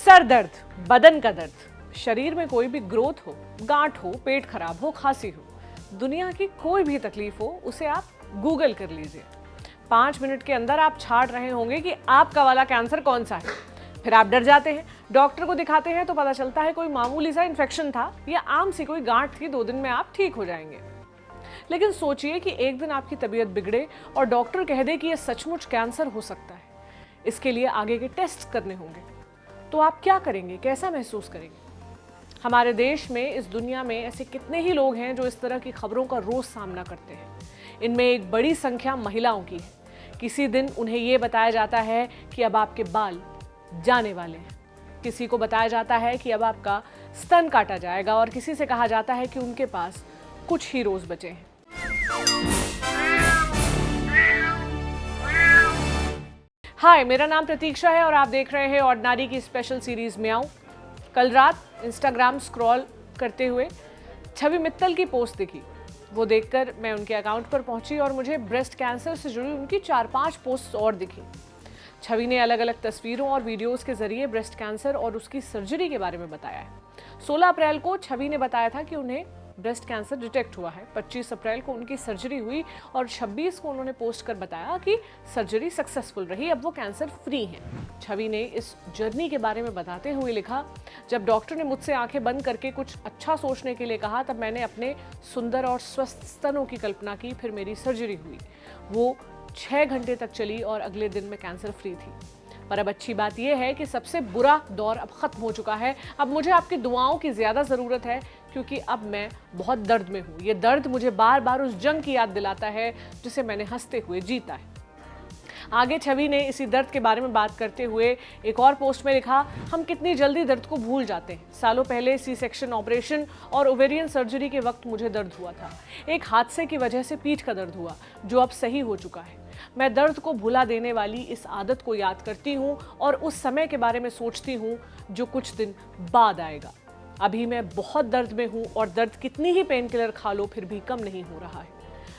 Sir दर्द, बदन का दर्द, शरीर में कोई भी ग्रोथ हो, गांठ हो, पेट खराब हो, खांसी हो, दुनिया की कोई भी तकलीफ हो, उसे आप गूगल कर लीजिए। 5 मिनट के अंदर आप छाट रहे होंगे कि आपका वाला कैंसर कौन सा है। फिर आप डर जाते हैं, डॉक्टर को दिखाते हैं तो पता चलता है कोई मामूली सा इन्फेक्शन था या आम सी कोई गांठ थी, 2 दिन में आप ठीक हो जाएंगे। लेकिन सोचिए कि एक दिन आपकी तबीयत बिगड़े और डॉक्टर कह दे कि यह सचमुच कैंसर हो सकता है, इसके लिए आगे के टेस्ट करने होंगे, तो आप क्या करेंगे, कैसा महसूस करेंगे? हमारे देश में, इस दुनिया में ऐसे कितने ही लोग हैं जो इस तरह की खबरों का रोज सामना करते हैं। इनमें एक बड़ी संख्या महिलाओं की है। किसी दिन उन्हें यह बताया जाता है कि अब आपके बाल जाने वाले हैं, किसी को बताया जाता है कि अब आपका स्तन काटा जाएगा और किसी से कहा जाता है कि उनके पास कुछ ही रोज बचे हैं। हाय, मेरा नाम प्रतीक्षा है और आप देख रहे हैं ऑर्डिनरी की स्पेशल सीरीज म्याऊं। कल रात इंस्टाग्राम स्क्रॉल करते हुए छवि मित्तल की पोस्ट दिखी। वो देखकर मैं उनके अकाउंट पर पहुंची और मुझे ब्रेस्ट कैंसर से जुड़ी उनकी 4-5 पोस्ट और दिखी। छवि ने अलग अलग तस्वीरों और वीडियोस के जरिए ब्रेस्ट कैंसर और उसकी सर्जरी के बारे में बताया है। 16 अप्रैल को छवि ने बताया था कि उन्हें ब्रेस्ट कैंसर डिटेक्ट हुआ है। 25 अप्रैल को उनकी सर्जरी हुई और 26 को उन्होंने पोस्ट कर बताया कि सर्जरी सक्सेसफुल रही, अब वो कैंसर फ्री हैं। छवि ने इस जर्नी के बारे में बताते हुए लिखा, जब डॉक्टर ने मुझसे आंखें बंद करके कुछ अच्छा सोचने के लिए कहा, तब मैंने अपने सुंदर और स्वस्थ स्तनों की कल्पना की। फिर मेरी सर्जरी हुई, वो 6 घंटे तक चली और अगले दिन मैं कैंसर फ्री थी। पर अब अच्छी बात यह है कि सबसे बुरा दौर अब खत्म हो चुका है। अब मुझे आपकी दुआओं की ज्यादा जरूरत है, क्योंकि अब मैं बहुत दर्द में हूँ। ये दर्द मुझे बार बार उस जंग की याद दिलाता है जिसे मैंने हंसते हुए जीता है। आगे छवि ने इसी दर्द के बारे में बात करते हुए एक और पोस्ट में लिखा, हम कितनी जल्दी दर्द को भूल जाते हैं। सालों पहले सी सेक्शन ऑपरेशन और ओवेरियन सर्जरी के वक्त मुझे दर्द हुआ था। एक हादसे की वजह से पीठ का दर्द हुआ, जो अब सही हो चुका है। मैं दर्द को भुला देने वाली इस आदत को याद करती हूँ और उस समय के बारे में सोचती हूँ जो कुछ दिन बाद आएगा। अभी मैं बहुत दर्द में हूँ और दर्द कितनी ही पेन किलर खा लो फिर भी कम नहीं हो रहा है।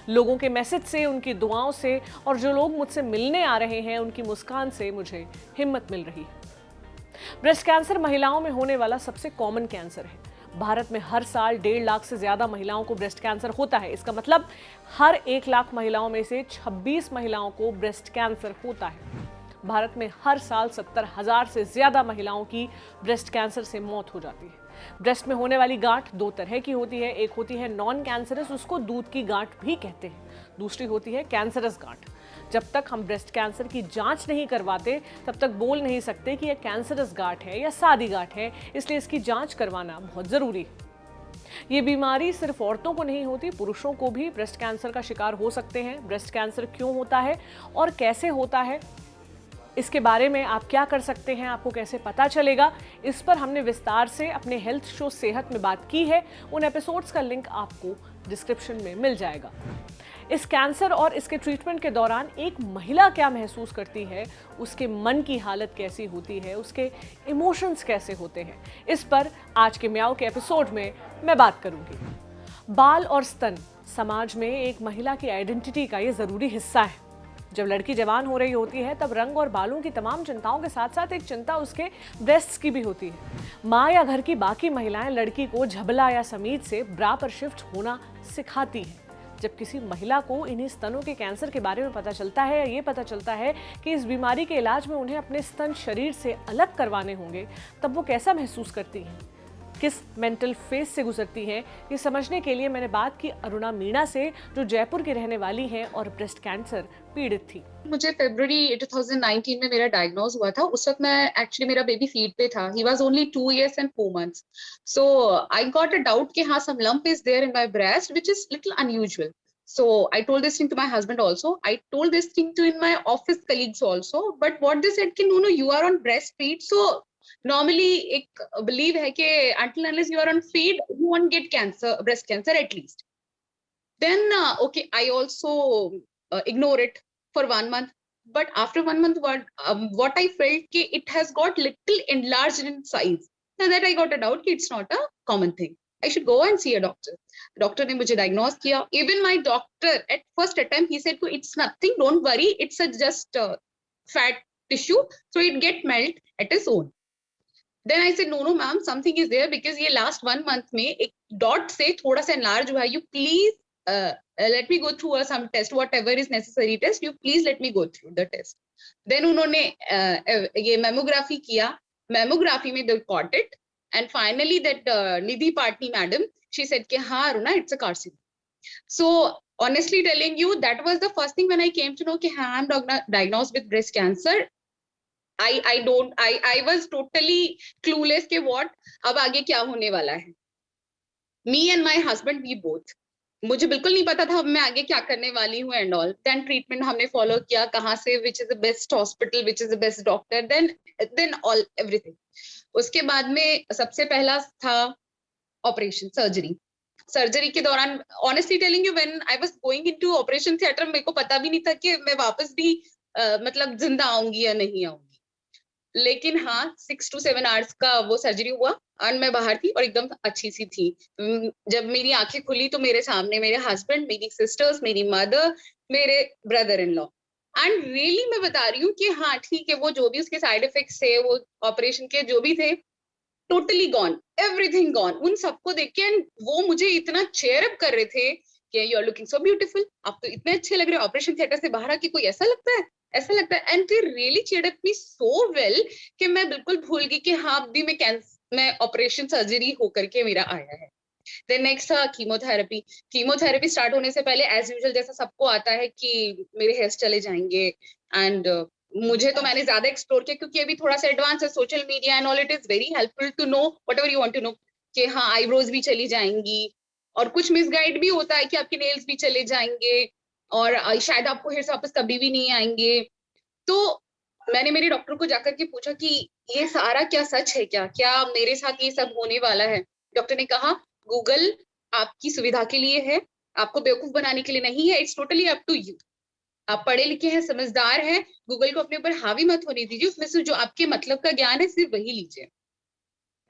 लोगों के मैसेज से, उनकी दुआओं से और जो लोग मुझसे मिलने आ रहे हैं उनकी मुस्कान से मुझे हिम्मत मिल रही है। ब्रेस्ट कैंसर महिलाओं में होने वाला सबसे कॉमन कैंसर है। भारत में हर साल 1.5 लाख से ज्यादा महिलाओं को ब्रेस्ट कैंसर होता है। इसका मतलब हर 1 लाख महिलाओं में से 26 महिलाओं को ब्रेस्ट कैंसर होता है। भारत में हर साल 70,000 से ज्यादा महिलाओं की ब्रेस्ट कैंसर से मौत हो जाती है। ब्रेस्ट में होने वाली गांठ 2 तरह की होती है। एक होती है नॉन कैंसरस, उसको दूध की गांठ भी कहते हैं। दूसरी होती है कैंसरस गांठ। जब तक हम ब्रेस्ट कैंसर की जांच नहीं करवाते, तब तक बोल नहीं सकते कि यह कैंसरस गांठ है या सादी गांठ है, इसलिए इसकी जांच करवाना बहुत जरूरी है। ये बीमारी सिर्फ औरतों को नहीं होती, पुरुषों को भी ब्रेस्ट कैंसर का शिकार हो सकते हैं। ब्रेस्ट कैंसर क्यों होता है और कैसे होता है, इसके बारे में आप क्या कर सकते हैं, आपको कैसे पता चलेगा, इस पर हमने विस्तार से अपने हेल्थ शो सेहत में बात की है। उन एपिसोड्स का लिंक आपको डिस्क्रिप्शन में मिल जाएगा। इस कैंसर और इसके ट्रीटमेंट के दौरान एक महिला क्या महसूस करती है, उसके मन की हालत कैसी होती है, उसके इमोशंस कैसे होते हैं, इस पर आज के म्याऊं के एपिसोड में मैं बात करूंगी। बाल और स्तन समाज में एक महिला की आइडेंटिटी का ये जरूरी हिस्सा है। जब लड़की जवान हो रही होती है, तब रंग और बालों की तमाम चिंताओं के साथ साथ एक चिंता उसके ब्रेस्ट्स की भी होती है। माँ या घर की बाकी महिलाएं लड़की को झबला या समीज से ब्रा पर शिफ्ट होना सिखाती हैं। जब किसी महिला को इन्हीं स्तनों के कैंसर के बारे में पता चलता है या ये पता चलता है कि इस बीमारी के इलाज में उन्हें अपने स्तन शरीर से अलग करवाने होंगे, तब वो कैसा महसूस करती हैं, किस मेंटल फेज से गुजरती हैं, ये समझने के लिए मैंने बात की अरुणा मीणा से, जो जयपुर की रहने वाली हैं और ब्रेस्ट कैंसर पीड़ित थी। मुझे फरवरी 2019 में मेरा डायग्नोज हुआ था। उस वक्त मैं एक्चुअली मेरा बेबी फीड पे था। He was only 2 years and 4 months. So I got a doubt कि हाँ some lump is there in my breast which is little unusual. So I told this thing to my husband also. I told this thing to in my office colleagues also. But what they said कि no you are on breastfeed. So normally एक believe है कि until unless you are on feed you won't get cancer, breast cancer at least. Then okay, I also ignore it for 1 month. But after 1 month, what I felt कि it has got little enlarged in size. Now that I got a doubt कि it's not a common thing. I should go and see a doctor. Doctor ने मुझे diagnose किया. Even my doctor at first attempt he said it's nothing, don't worry, it's a just fat tissue, so it get melt at its own. Then I said, no, ma'am, something is there because ये last 1 month में एक dot से थोड़ा सा enlarge हुआ है. You please let me go through some test, whatever is necessary test. You please let me go through the test. Then उन्होंने ये mammography किया. Mammography में they caught it, and finally that Nidhi Patni madam, she said कि हाँ Aruna, it's a carcinoma. So honestly telling you, that was the first thing when I came to know कि हाँ I'm diagnosed with breast cancer. I was totally clueless कि what अब आगे क्या होने वाला है. Me and my husband, we both. मुझे बिल्कुल नहीं पता था अब मैं आगे क्या करने वाली हूँ and all. Then treatment हमने follow किया, कहाँ से, which is the best hospital, which is the best doctor, then all everything. उसके बाद में सबसे पहला था operation surgery. सर्जरी के दौरान honestly telling you, when I was going into operation theater, मेरे को पता भी नहीं था कि मैं वापस भी मतलब जिंदा आऊंगी या नहीं आऊंगी. लेकिन हाँ 6 to 7 आवर्स का वो सर्जरी हुआ और मैं बाहर थी और एकदम अच्छी सी थी. जब मेरी आंखें खुली तो मेरे सामने मेरे हस्बैंड, मेरी सिस्टर्स, मेरी मदर, मेरे brother in law. And really मैं बता रही हूँ कि हाँ ठीक है, वो जो भी उसके साइड इफेक्ट्स थे, वो ऑपरेशन के जो भी थे, टोटली गॉन, एवरीथिंग गॉन. उन सबको देख के एंड वो मुझे इतना चेयर अप कर रहे थे कि you are looking so beautiful, आप तो इतने अच्छे लग रहे हो, ऑपरेशन थिएटर से बाहर आके कोई ऐसा लगता है, ऐसा लगता है. And they really cheered up me so well कि मैं बिल्कुल भूल गई कि हाँ अभी मैं ऑपरेशन सर्जरी होकर के मेरा आया है. देन नेक्स्ट था कीमोथेरेपी. कीमोथेरेपी स्टार्ट होने से पहले एज यूजुअल जैसा सबको आता है कि मेरे हेयर्स चले जाएंगे. एंड मुझे तो मैंने ज्यादा एक्सप्लोर किया क्योंकि अभी थोड़ा सा एडवांस है social media and all. It is very helpful to know whatever you want to know कि हाँ आईब्रोज भी चली जाएंगी, और कुछ मिसगाइड भी होता है कि आपके नेल्स भी चले जाएंगे और शायद आपको हेयर्स वापस कभी भी नहीं आएंगे. तो मैंने मेरे डॉक्टर को जाकर के पूछा कि ये सारा क्या सच है, क्या मेरे साथ ये सब होने वाला है. डॉक्टर ने कहा गूगल आपकी सुविधा के लिए है, आपको बेवकूफ बनाने के लिए नहीं है. It's totally up to you. आप पढ़े लिखे हैं, समझदार हैं, गूगल को अपने ऊपर हावी मत होने दीजिए, उसमें से जो आपके मतलब का ज्ञान है सिर्फ वही लीजिए.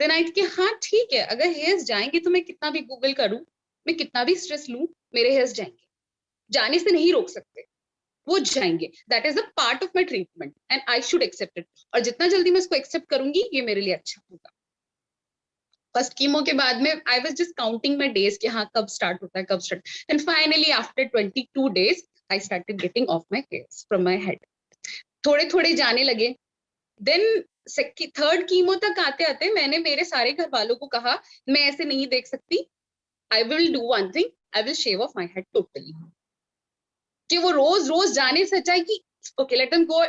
देन आई कि हाँ ठीक है, अगर हेयर्स जाएंगे तो मैं कितना भी गूगल करूं, मैं कितना भी स्ट्रेस लूं, मेरे हेयर्स जाएंगे, जाने से नहीं रोक सकते, वो जाएंगे. That is a part of my treatment and I should accept it. और जितना जल्दी मैं इसको एक्सेप्ट करूंगी ये मेरे लिए अच्छा होगा. फर्स्ट कीमो के बाद में I was just counting my days कि हाँ कब स्टार्ट होता है, कब start. And finally after 22 days I started getting off my hairs from my head. थोड़े थोड़े जाने लगे. देन थर्ड कीमो तक आते आते मैंने मेरे सारे घर वालों को कहा मैं ऐसे नहीं देख सकती, I will do one thing, I will shave off my head totally. कि वो रोज रोज जाने से अच्छा है कि ओके लेट देम गो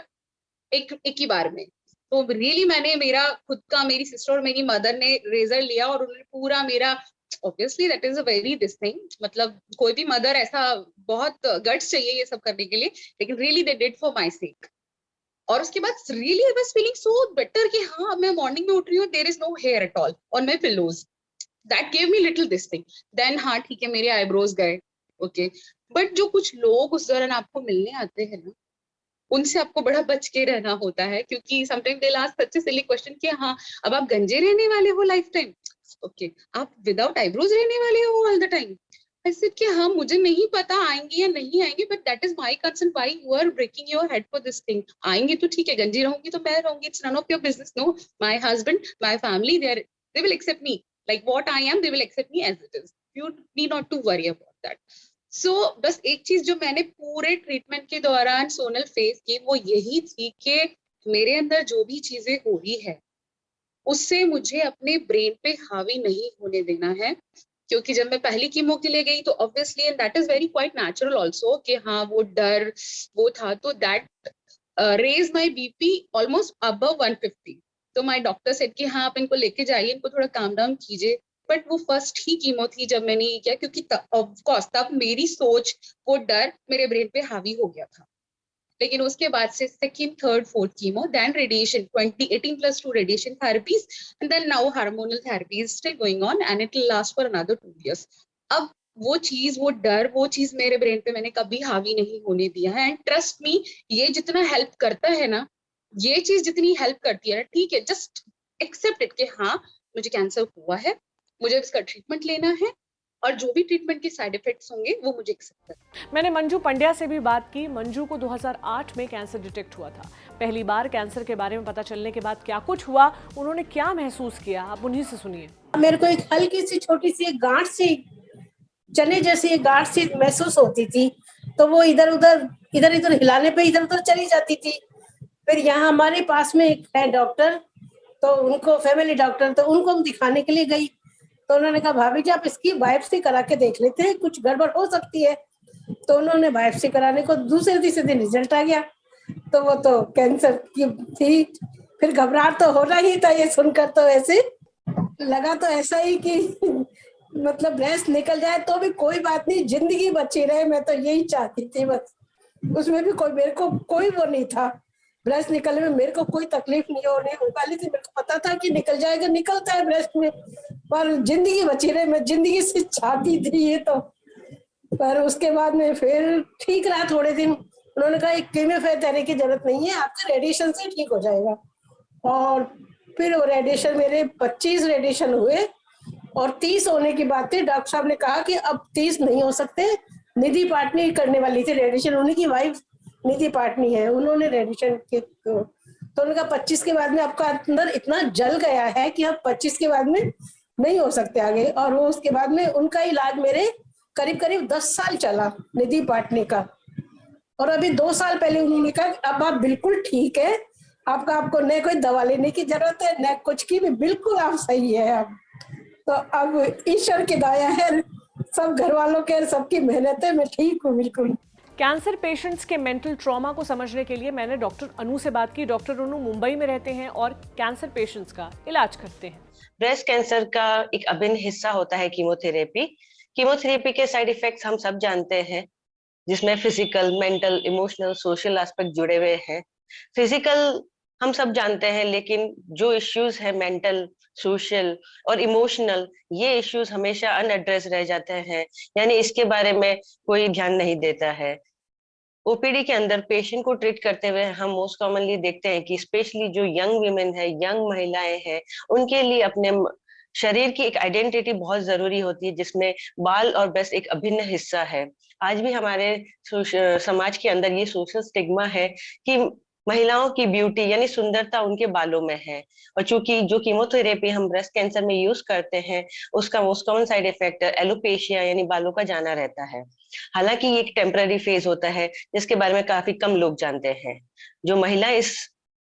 एक ही बार में. तो रियली मैंने मेरा खुद का, मेरी सिस्टर और मेरी मदर ने रेजर लिया और उन्होंने पूरा मेरा, obviously that is a very this thing, मतलब कोई भी मदर ऐसा बहुत गट्स चाहिए ये सब करने के लिए, लेकिन really they did for my sake. और उसके बाद really I was feeling so better कि हाँ मैं मॉर्निंग में उठ रही हूँ, there is no hair at all on my pillows. That gave me little this thing. Then हाँ ठीक है मेरे आईब्रोज गए, ओके. बट जो कुछ लोग उस दौरान आपको मिलने आते हैं ना, उनसे आपको बड़ा बच के रहना होता है क्योंकि sometime they last such A silly question कि हाँ अब आप गंजे रहने वाले हो लाइफ टाइम, ओके, आप विदाउट आईब्रोज रहने वाले हो all the time. I said कि हाँ मुझे नहीं पता आएंगे या नहीं आएंगे, but that is my concern, why you are breaking your head for this thing. आएंगे तो ठीक है, गंजी रहूंगी तो मैं रहूंगी, it's none of your business. No, my husband, my family, they will accept me like what I am, they will accept me as it is. You need not to worry about that. So बस एक चीज जो मैंने पूरे treatment के दौरान Sonal face की वो यही थी कि मेरे अंदर जो भी चीजें हो रही है उससे मुझे अपने ब्रेन पे हावी नहीं होने देना है. क्योंकि जब मैं पहली कीमो के लिए गई तो obviously and that is very quite natural also कि हाँ वो डर वो था, तो that raise my BP almost above 150. तो माई डॉक्टर सेड कि हाँ आप इनको लेके जाइए, इनको थोड़ा काम डाउन कीजिए. बट वो फर्स्ट ही कीमो थी जब मैंने ये किया, क्योंकि ऑफकोर्स तब मेरी सोच, वो डर मेरे ब्रेन पे हावी हो गया था. लेकिन उसके बाद से second, third, fourth chemo, then radiation, 18+2 radiation therapies, and then now hormonal therapy is still going on and it will last for another 2 years. अब वो चीज, वो डर, वो चीज मेरे ब्रेन पे मैंने कभी हावी नहीं होने दिया है. एंड ट्रस्ट मी, ये जितना हेल्प करता है ना, ये चीज जितनी हेल्प करती है ना, ठीक है, जस्ट एक्सेप्ट इट कि हाँ मुझे कैंसर हुआ है, मुझे इसका ट्रीटमेंट लेना है, और जो भी ट्रीटमेंट के साइड इफेक्ट्स होंगे वो मुझे एक्सेप्ट करना। मैंने मंजू पंड्या से भी बात की। मंजू को 2008 में कैंसर डिटेक्ट हुआ था। पहली बार कैंसर के बारे में पता चलने के बाद क्या कुछ हुआ, उन्होंने क्या महसूस किया, आप उन्हीं से सुनिए। मेरे को एक हल्की सी छोटी सी एक गांठ सी, चने जैसी एक गांठ सी महसूस होती थी, तो वो इधर उधर हिलाने पे इधर उधर चली जाती थी। फिर यहाँ हमारे पास में एक है डॉक्टर, तो उनको फैमिली डॉक्टर, तो उनको हम दिखाने के लिए गई, तो उन्होंने कहा भाभी जी आप इसकी बायोप्सी करा के देख लेते हैं, कुछ गड़बड़ हो सकती है। तो उन्होंने बायोप्सी कराने को दूसरे तीसरे दिन रिजल्ट आ गया, तो वो तो कैंसर की थी। फिर घबराहट तो होना ही था, ये सुनकर तो ऐसे लगा तो ऐसा ही कि मतलब ब्रेस्ट निकल जाए तो भी कोई बात नहीं, जिंदगी बची रहे, मैं तो यही चाहती थी बस। उसमें भी कोई मेरे को कोई वो नहीं था, ब्रेस्ट निकलने में मेरे को कोई तकलीफ नहीं होने वाली थी। मेरे को पता था कि निकल जाएगा, निकलता है ब्रेस्ट में, पर जिंदगी बची रहे, मैं जिंदगी से चाहती थी ये तो। पर उसके बाद में फिर ठीक रहा थोड़े दिन। उन्होंने कहा एक कीमोथेरेपी की जरूरत नहीं है, आपका रेडिएशन से ठीक हो जाएगा। और फिर वो रेडिएशन, मेरे 25 रेडिएशन हुए और 30 होने की बात थी। डॉक्टर साहब ने कहा कि अब 30 नहीं हो सकते, निधि पाटनी करने वाली थी रेडिएशन, उन्हीं की वाइफ निधि पाटनी है, उन्होंने रेडिएशन के तो उन्होंने कहा 25 के बाद में आपका अंदर इतना जल गया है कि अब 25 के बाद में नहीं हो सकते आगे। और वो उसके बाद में उनका इलाज मेरे करीब करीब 10 साल चला, निधि पाटनी का। और अभी 2 साल पहले उन्होंने कहा अब आप बिल्कुल ठीक है, आपको न कोई दवा लेने की जरूरत है न कुछ की भी, बिल्कुल आप सही है अब। तो अब ईश्वर की दया है, सब घर वालों के, सबकी मेहनत है, मैं ठीक हूँ बिल्कुल। कैंसर पेशेंट्स के मेंटल ट्रॉमा को समझने के लिए मैंने डॉक्टर अनु से बात की। डॉक्टर अनु मुंबई में रहते हैं और कैंसर पेशेंट्स का इलाज करते हैं। ब्रेस्ट कैंसर का एक अभिन्न हिस्सा होता है कीमोथेरेपी। कीमोथेरेपी के साइड इफेक्ट्स हम सब जानते हैं, जिसमें physical, mental, emotional, social aspect जुड़े हुए हैं। फिजिकल हम सब जानते हैं, लेकिन जो इश्यूज है मेंटल, सोशल और इमोशनल, ये इश्यूज हमेशा अनएड्रेस रह जाते हैं, यानी इसके बारे में कोई ध्यान नहीं देता है। ओपीडी के अंदर पेशेंट को ट्रीट करते हुए हम मोस्ट कॉमनली देखते हैं कि स्पेशली जो यंग वुमेन है, यंग महिलाएं हैं, उनके लिए अपने शरीर की एक आइडेंटिटी बहुत जरूरी होती है, जिसमें बाल और ब्रेस्ट एक अभिन्न हिस्सा है। आज भी हमारे समाज के अंदर ये सोशल स्टिग्मा है कि महिलाओं की ब्यूटी यानी सुंदरता उनके बालों में है। और चूंकि जो कीमोथेरेपी हम ब्रेस्ट कैंसर में यूज करते हैं, उसका most common side effect alopecia यानी बालों का जाना रहता है। हालांकि ये एक टेम्पररी फेज होता है, जिसके बारे में काफी कम लोग जानते हैं। जो महिला इस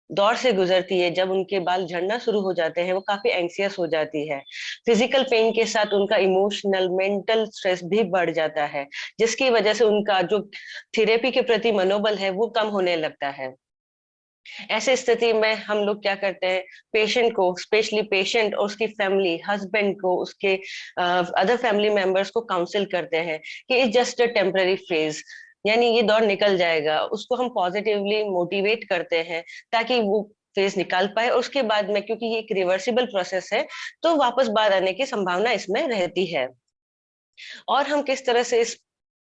दौर से गुजरती है, जब उनके बाल झड़ना शुरू हो जाते हैं, वो काफी एंग्जियस हो जाती है। फिजिकल पेन के साथ उनका इमोशनल, मेंटल स्ट्रेस भी बढ़ जाता है, जिसकी वजह से उनका जो थेरेपी के प्रति मनोबल है वो कम होने लगता है। ऐसे स्थिति में हम लोग क्या करते हैं, पेशेंट को, स्पेशली पेशेंट और उसकी फैमिली, हस्बैंड को, उसके अदर फैमिली मेंबर्स को काउंसिल करते हैं कि it's just a temporary phase, यानी ये दौर निकल जाएगा। उसको हम पॉजिटिवली मोटिवेट करते हैं ताकि वो फेज निकाल पाए। और उसके बाद में, क्योंकि ये एक रिवर्सिबल प्रोसेस है, तो वापस बाहर आने की संभावना इसमें रहती है। और हम किस तरह से इस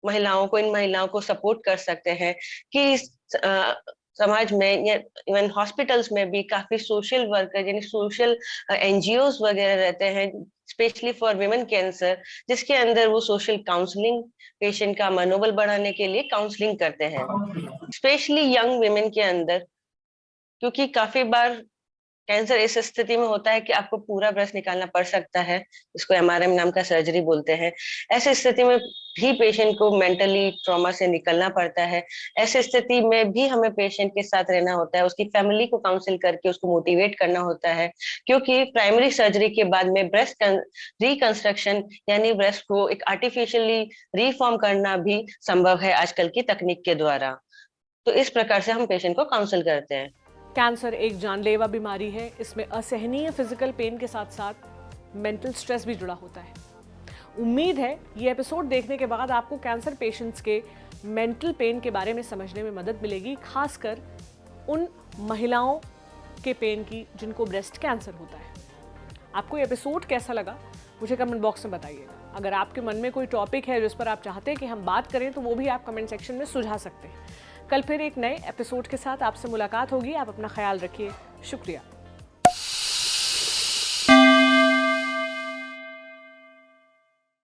महिलाओं को, इन महिलाओं को सपोर्ट कर सकते हैं कि समाज में या इवन हॉस्पिटल्स में भी काफी सोशल वर्कर यानी सोशल एनजीओज वगैरह रहते हैं, स्पेशली फॉर विमेन कैंसर, जिसके अंदर वो सोशल काउंसलिंग, पेशेंट का मनोबल बढ़ाने के लिए काउंसलिंग करते हैं, स्पेशली यंग विमेन के अंदर। क्योंकि काफी बार कैंसर इस स्थिति में होता है कि आपको पूरा ब्रेस्ट निकालना पड़ सकता है, इसको एमआरएम नाम का सर्जरी बोलते हैं। ऐसी स्थिति में भी पेशेंट को मेंटली ट्रॉमा से निकलना पड़ता है। ऐसी स्थिति में भी हमें पेशेंट के साथ रहना होता है, उसकी फैमिली को काउंसिल करके उसको मोटिवेट करना होता है, क्योंकि प्राइमरी सर्जरी के बाद में ब्रेस्ट रिकंस्ट्रक्शन यानी ब्रेस्ट को एक आर्टिफिशियली रिफॉर्म करना भी संभव है आजकल की तकनीक के द्वारा। तो इस प्रकार से हम पेशेंट को काउंसिल करते हैं। कैंसर एक जानलेवा बीमारी है। इसमें असहनीय फिजिकल पेन के साथ साथ मेंटल स्ट्रेस भी जुड़ा होता है। उम्मीद है ये एपिसोड देखने के बाद आपको कैंसर पेशेंट्स के मेंटल पेन के बारे में समझने में मदद मिलेगी, खासकर उन महिलाओं के पेन की जिनको ब्रेस्ट कैंसर होता है। आपको ये एपिसोड कैसा लगा मुझे कमेंट बॉक्स में बताइएगा। अगर आपके मन में कोई टॉपिक है जिस पर आप चाहते हैं कि हम बात करें, तो वो भी आप कमेंट सेक्शन में सुझा सकते हैं। कल फिर एक नए एपिसोड के साथ आपसे मुलाकात होगी। आप अपना ख्याल रखिए। शुक्रिया।